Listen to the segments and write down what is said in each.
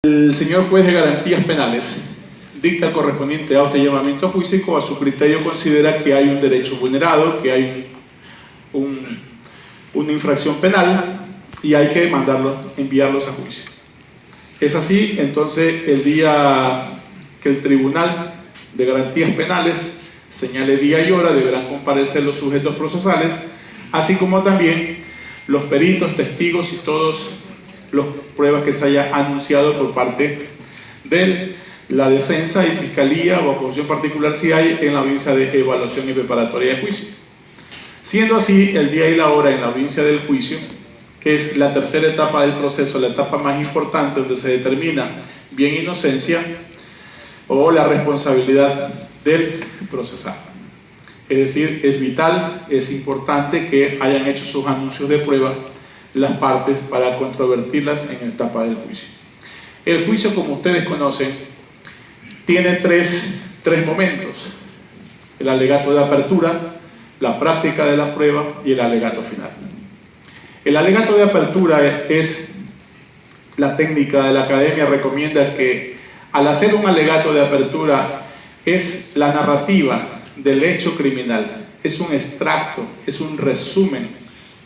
El señor juez de garantías penales dicta el correspondiente auto de llamamiento a juicio y a su criterio considera que hay un derecho vulnerado, que hay una infracción penal y hay que enviarlos a juicio. Es así, entonces, el día que el Tribunal de Garantías Penales señale día y hora, deberán comparecer los sujetos procesales, así como también los peritos, testigos y todas las pruebas que se haya anunciado por parte de la defensa y fiscalía o acusación particular si hay en la audiencia de evaluación y preparatoria de juicio. Siendo así, el día y la hora en la audiencia del juicio, que es la tercera etapa del proceso, la etapa más importante donde se determina bien inocencia o la responsabilidad del procesado. Es decir, es vital, es importante que hayan hecho sus anuncios de prueba las partes para controvertirlas en la etapa del juicio. El juicio, como ustedes conocen, tiene tres momentos: el alegato de apertura, la práctica de la prueba y el alegato final. El alegato de apertura es la técnica de la academia, recomienda que al hacer un alegato de apertura es la narrativa del hecho criminal, es un extracto, es un resumen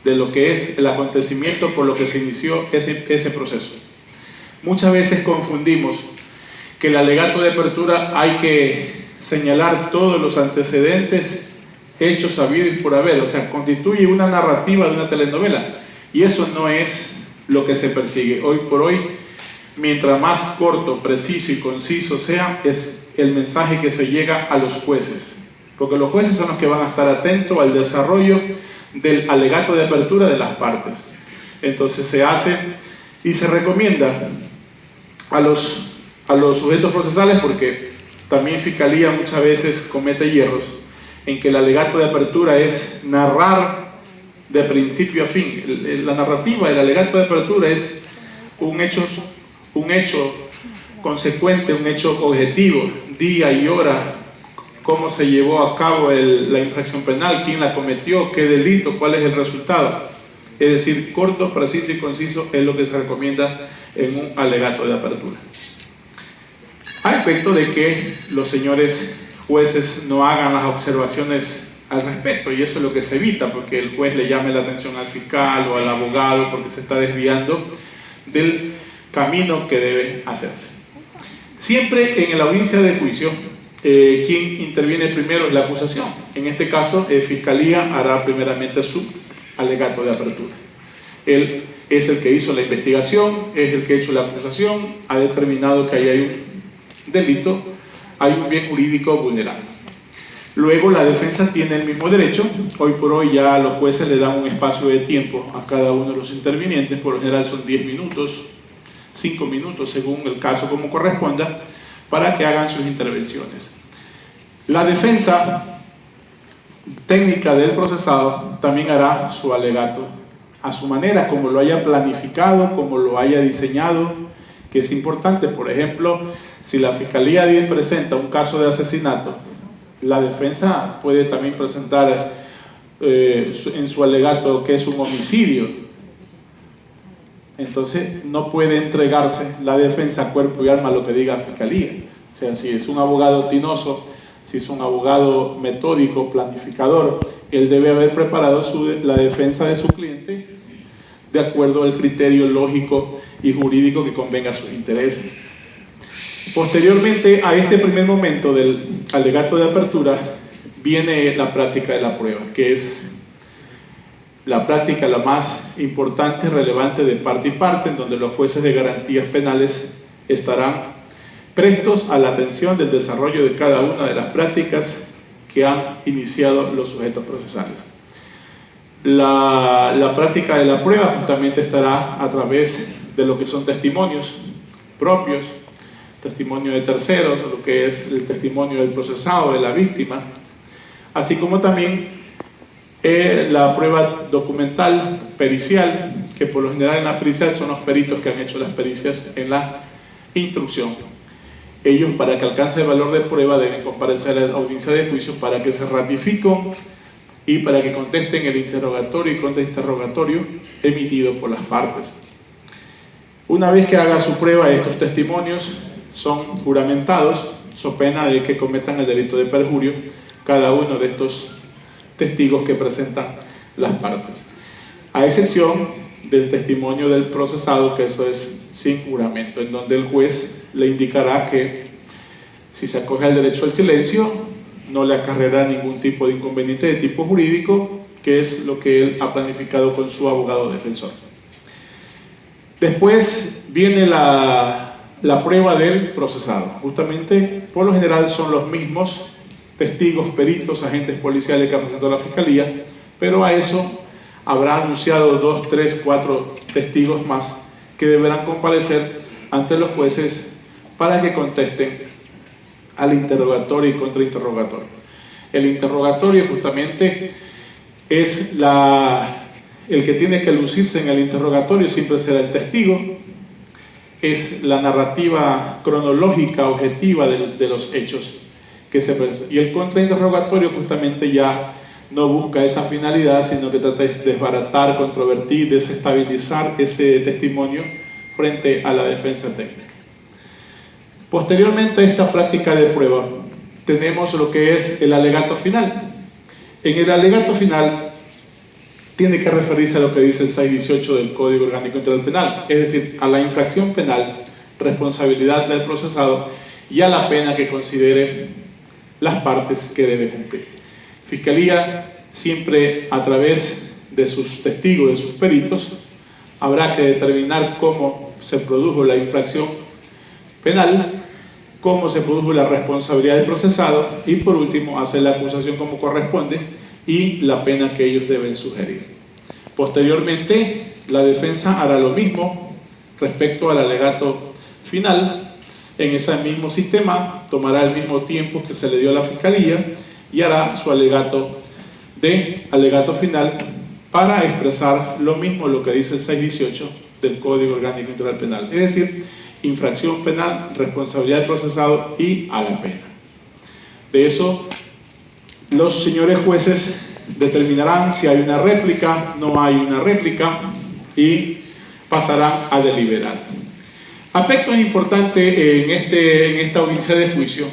de lo que es el acontecimiento por lo que se inició ese proceso. Muchas veces confundimos que el alegato de apertura hay que señalar todos los antecedentes, hechos habidos y por haber, o sea, constituye una narrativa de una telenovela, y eso no es lo que se persigue. Hoy por hoy, mientras más corto, preciso y conciso sea, es el mensaje que se llega a los jueces, porque los jueces son los que van a estar atentos al desarrollo del alegato de apertura de las partes. Entonces se hace y se recomienda a los sujetos procesales, porque también Fiscalía muchas veces comete hierros, en que el alegato de apertura es narrar de principio a fin. La narrativa del alegato de apertura es un hecho consecuente, un hecho objetivo, día y hora, cómo se llevó a cabo la infracción penal, quién la cometió, qué delito, cuál es el resultado. Es decir, corto, preciso y conciso es lo que se recomienda en un alegato de apertura. A efecto de que los señores jueces no hagan las observaciones al respecto, y eso es lo que se evita, porque el juez le llame la atención al fiscal o al abogado porque se está desviando del camino que debe hacerse. Siempre en la audiencia de juicio, quien interviene primero es la acusación. En este caso, Fiscalía hará primeramente su alegato de apertura. Él es el que hizo la investigación, es el que ha hecho la acusación, ha determinado que ahí hay un delito, hay un bien jurídico vulnerado. Luego la defensa tiene el mismo derecho. Hoy por hoy ya los jueces le dan un espacio de tiempo a cada uno de los intervinientes, por lo general son 10 minutos, 5 minutos, según el caso como corresponda, para que hagan sus intervenciones. La defensa técnica del procesado también hará su alegato a su manera, como lo haya planificado, como lo haya diseñado, que es importante. Por ejemplo, si la Fiscalía presenta un caso de asesinato, la defensa puede también presentar en su alegato que es un homicidio. Entonces no puede entregarse la defensa a cuerpo y alma a lo que diga Fiscalía. O sea, si es un abogado tinoso, si es un abogado metódico, planificador, él debe haber preparado la defensa de su cliente de acuerdo al criterio lógico y jurídico que convenga a sus intereses. Posteriormente a este primer momento del alegato de apertura viene la práctica de la prueba, que es la práctica la más importante y relevante de parte y parte, en donde los jueces de garantías penales estarán prestos a la atención del desarrollo de cada una de las prácticas que han iniciado los sujetos procesales. La práctica de la prueba justamente estará a través de lo que son testimonios propios, testimonio de terceros, lo que es el testimonio del procesado, de la víctima, así como también la prueba documental, pericial, que por lo general en la pericial son los peritos que han hecho las pericias en la instrucción. Ellos, para que alcance el valor de prueba, deben comparecer a la audiencia de juicio para que se ratifiquen y para que contesten el interrogatorio y contrainterrogatorio emitido por las partes. Una vez que haga su prueba, estos testimonios son juramentados, so pena de que cometan el delito de perjurio cada uno de estos testigos que presentan las partes, a excepción del testimonio del procesado, que eso es sin juramento, en donde el juez le indicará que si se acoge al derecho al silencio no le acarreará ningún tipo de inconveniente de tipo jurídico, que es lo que él ha planificado con su abogado defensor. Después viene la prueba del procesado. Justamente, por lo general son los mismos testigos, peritos, agentes policiales que ha presentado la Fiscalía, pero a eso habrá anunciado 2, 3, 4 testigos más que deberán comparecer ante los jueces para que contesten al interrogatorio y contrainterrogatorio. El interrogatorio justamente es el que tiene que lucirse en el interrogatorio, siempre será el testigo, es la narrativa cronológica, objetiva de los hechos que se presentan. Y el contrainterrogatorio justamente ya no busca esa finalidad, sino que trata de desbaratar, controvertir, desestabilizar ese testimonio frente a la defensa técnica. Posteriormente a esta práctica de prueba, tenemos lo que es el alegato final. En el alegato final tiene que referirse a lo que dice el 618 del Código Orgánico Integral Penal, es decir, a la infracción penal, responsabilidad del procesado y a la pena que considere las partes que debe cumplir. Fiscalía, siempre a través de sus testigos, de sus peritos, habrá que determinar cómo se produjo la infracción penal, cómo se produjo la responsabilidad del procesado y, por último, hacer la acusación como corresponde y la pena que ellos deben sugerir. Posteriormente, la defensa hará lo mismo respecto al alegato final. En ese mismo sistema tomará el mismo tiempo que se le dio a la Fiscalía y hará su alegato final para expresar lo mismo lo que dice el 618 del Código Orgánico Integral Penal, es decir, infracción penal, responsabilidad del procesado y a la pena. De eso, los señores jueces determinarán si hay una réplica, no hay una réplica y pasarán a deliberar. Aspecto importante en esta audiencia de juicio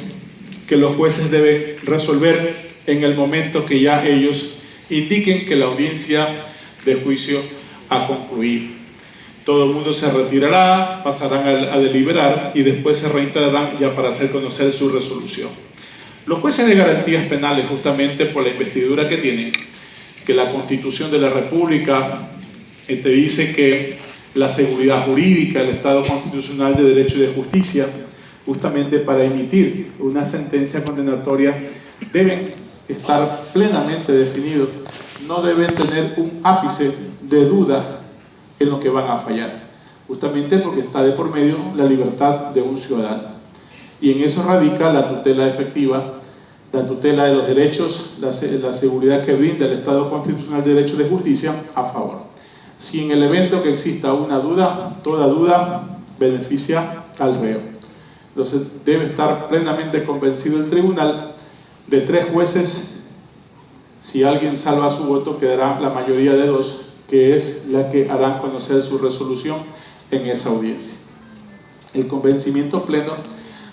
que los jueces deben resolver en el momento que ya ellos indiquen que la audiencia de juicio ha concluido. Todo el mundo se retirará, pasarán a deliberar y después se reintegrarán ya para hacer conocer su resolución. Los jueces de garantías penales, justamente por la investidura que tienen, que la Constitución de la República te dice que la seguridad jurídica, el Estado constitucional de derecho y de justicia, justamente para emitir una sentencia condenatoria, deben estar plenamente definidos, no deben tener un ápice de duda en lo que van a fallar, justamente porque está de por medio la libertad de un ciudadano. Y en eso radica la tutela efectiva, la tutela de los derechos, la seguridad que brinda el Estado constitucional de derecho y de justicia a favor. Si en el evento que exista una duda, toda duda beneficia al reo. Entonces debe estar plenamente convencido el tribunal. De 3 jueces, si alguien salva su voto, quedará la mayoría de 2, que es la que harán conocer su resolución en esa audiencia. El convencimiento pleno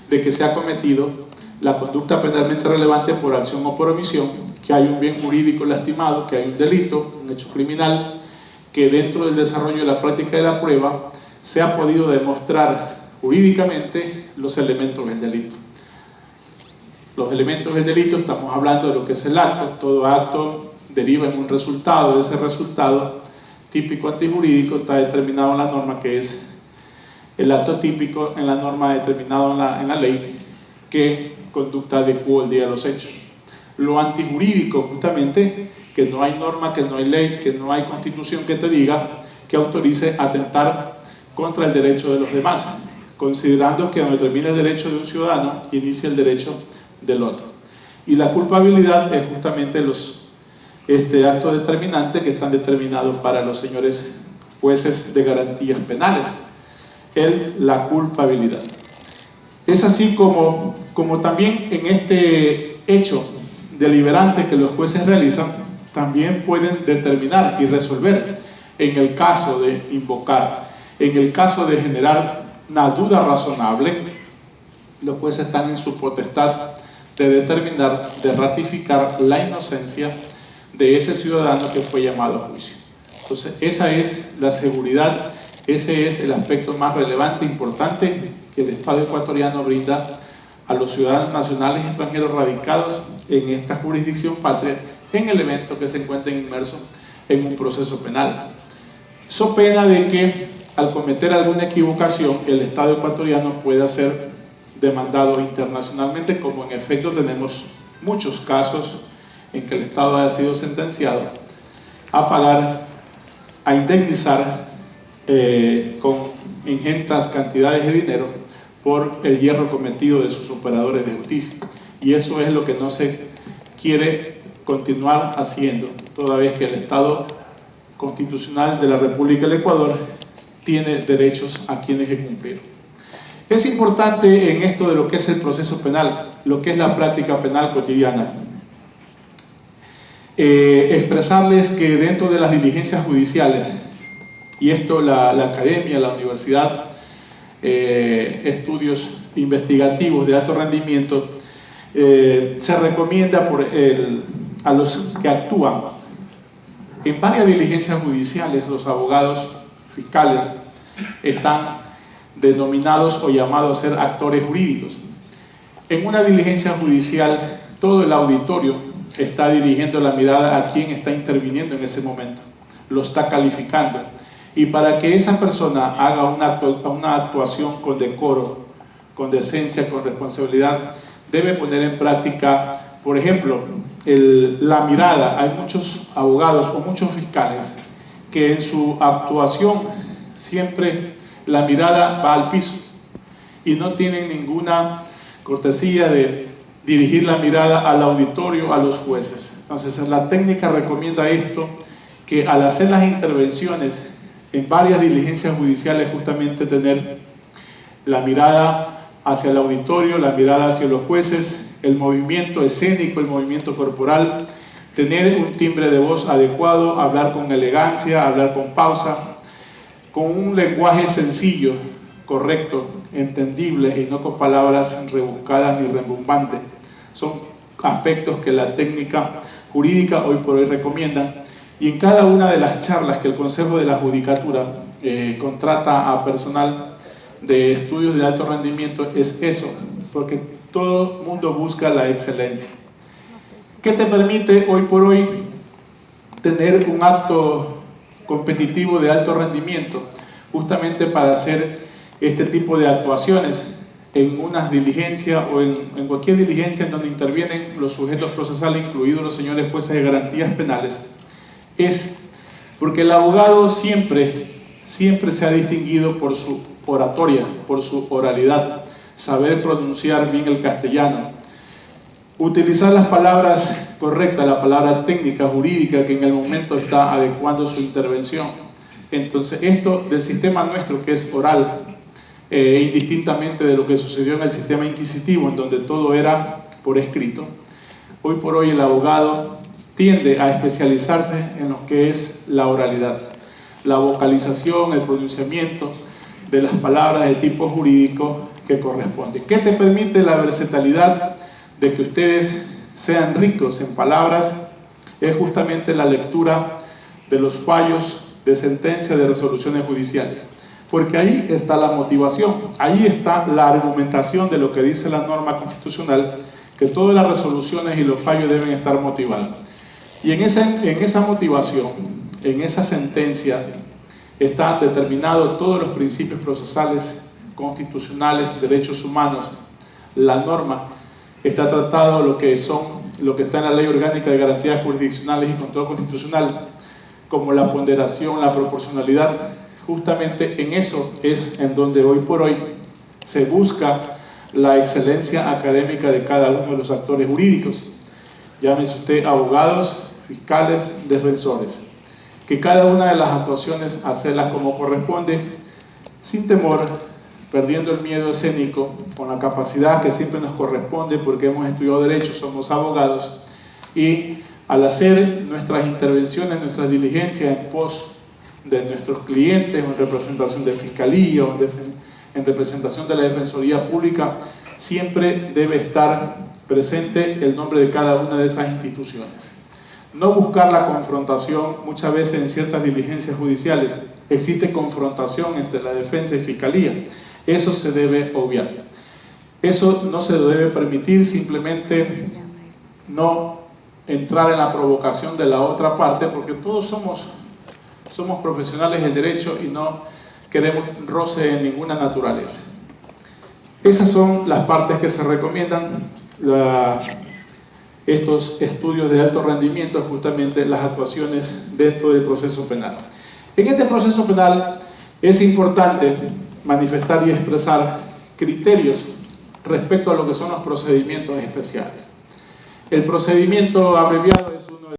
de que se ha cometido la conducta penalmente relevante por acción o por omisión, que hay un bien jurídico lastimado, que hay un delito, un hecho criminal, que dentro del desarrollo de la práctica de la prueba se ha podido demostrar jurídicamente los elementos del delito. Los elementos del delito, estamos hablando de lo que es el acto. Todo acto deriva en un resultado. Ese resultado típico antijurídico está determinado en la norma, que es el acto típico en la norma determinado en la ley, que conducta adecua el día de los hechos. Lo antijurídico, justamente, que no hay norma, que no hay ley, que no hay constitución que te diga que autorice atentar contra el derecho de los demás, considerando que donde termina el derecho de un ciudadano, inicia el derecho del otro. Y la culpabilidad es justamente los actos determinantes que están determinados para los señores jueces de garantías penales. La culpabilidad. Es así como también en este hecho deliberante que los jueces realizan, también pueden determinar y resolver en el caso de invocar En el caso de generar una duda razonable, los jueces están en su potestad de determinar, de ratificar la inocencia de ese ciudadano que fue llamado a juicio. Entonces, esa es la seguridad, ese es el aspecto más relevante e importante que el Estado ecuatoriano brinda a los ciudadanos nacionales y extranjeros radicados en esta jurisdicción patria en el evento que se encuentren inmersos en un proceso penal. So pena de que al cometer alguna equivocación el Estado ecuatoriano pueda ser demandado internacionalmente, como en efecto tenemos muchos casos en que el Estado ha sido sentenciado a pagar, a indemnizar con ingentes cantidades de dinero por el hierro cometido de sus operadores de justicia. Y eso es lo que no se quiere continuar haciendo, toda vez que el Estado constitucional de la República del Ecuador tiene derechos a quienes que cumplir. Es importante en esto de lo que es el proceso penal, lo que es la práctica penal cotidiana, expresarles que dentro de las diligencias judiciales, y esto la academia, la universidad, estudios investigativos de alto rendimiento, se recomienda a los que actúan en varias diligencias judiciales, los abogados fiscales están denominados o llamados a ser actores jurídicos. En una diligencia judicial, todo el auditorio está dirigiendo la mirada a quien está interviniendo en ese momento, lo está calificando. Y para que esa persona haga una actuación con decoro, con decencia, con responsabilidad, debe poner en práctica, por ejemplo, la mirada. Hay muchos abogados o muchos fiscales que en su actuación siempre la mirada va al piso y no tienen ninguna cortesía de dirigir la mirada al auditorio, a los jueces. Entonces, la técnica recomienda esto, que al hacer las intervenciones en varias diligencias judiciales, justamente tener la mirada hacia el auditorio, la mirada hacia los jueces, el movimiento escénico, el movimiento corporal, tener un timbre de voz adecuado, hablar con elegancia, hablar con pausa, con un lenguaje sencillo, correcto, entendible y no con palabras rebuscadas ni rebombantes. Son aspectos que la técnica jurídica hoy por hoy recomienda. Y en cada una de las charlas que el Consejo de la Judicatura contrata a personal de estudios de alto rendimiento es eso, porque todo el mundo busca la excelencia. ¿Qué te permite hoy por hoy tener un acto competitivo de alto rendimiento? Justamente para hacer este tipo de actuaciones en una diligencia o en cualquier diligencia en donde intervienen los sujetos procesales, incluidos los señores jueces de garantías penales, es porque el abogado siempre se ha distinguido por su oratoria, por su oralidad, saber pronunciar bien el castellano, utilizar las palabras correctas, la palabra técnica, jurídica, que en el momento está adecuando su intervención. Entonces, esto del sistema nuestro, que es oral, indistintamente de lo que sucedió en el sistema inquisitivo, en donde todo era por escrito, hoy por hoy el abogado tiende a especializarse en lo que es la oralidad, la vocalización, el pronunciamiento de las palabras de tipo jurídico que corresponde. ¿Qué te permite la versatilidad de que ustedes sean ricos en palabras? Es justamente la lectura de los fallos de sentencia de resoluciones judiciales, porque ahí está la motivación, ahí está la argumentación de lo que dice la norma constitucional, que todas las resoluciones y los fallos deben estar motivados. Y en esa motivación, en esa sentencia, están determinados todos los principios procesales, constitucionales, derechos humanos, la norma, está tratado lo que está en la Ley Orgánica de Garantías Jurisdiccionales y Control Constitucional, como la ponderación, la proporcionalidad. Justamente en eso es en donde hoy por hoy se busca la excelencia académica de cada uno de los actores jurídicos. Llámese usted abogados, fiscales, defensores. Que cada una de las actuaciones hacerlas como corresponde, sin temor, perdiendo el miedo escénico, con la capacidad que siempre nos corresponde porque hemos estudiado Derecho, somos abogados, y al hacer nuestras intervenciones, nuestras diligencias en pos de nuestros clientes, o en representación de Fiscalía, o en representación de la Defensoría Pública, siempre debe estar presente el nombre de cada una de esas instituciones. No buscar la confrontación. Muchas veces en ciertas diligencias judiciales existe confrontación entre la defensa y Fiscalía. Eso se debe obviar. Eso no se debe permitir, simplemente no entrar en la provocación de la otra parte, porque todos somos profesionales del derecho y no queremos roce en ninguna naturaleza. Esas son las partes que se recomiendan. Estos estudios de alto rendimiento, justamente las actuaciones dentro del proceso penal. En este proceso penal es importante manifestar y expresar criterios respecto a lo que son los procedimientos especiales. El procedimiento abreviado es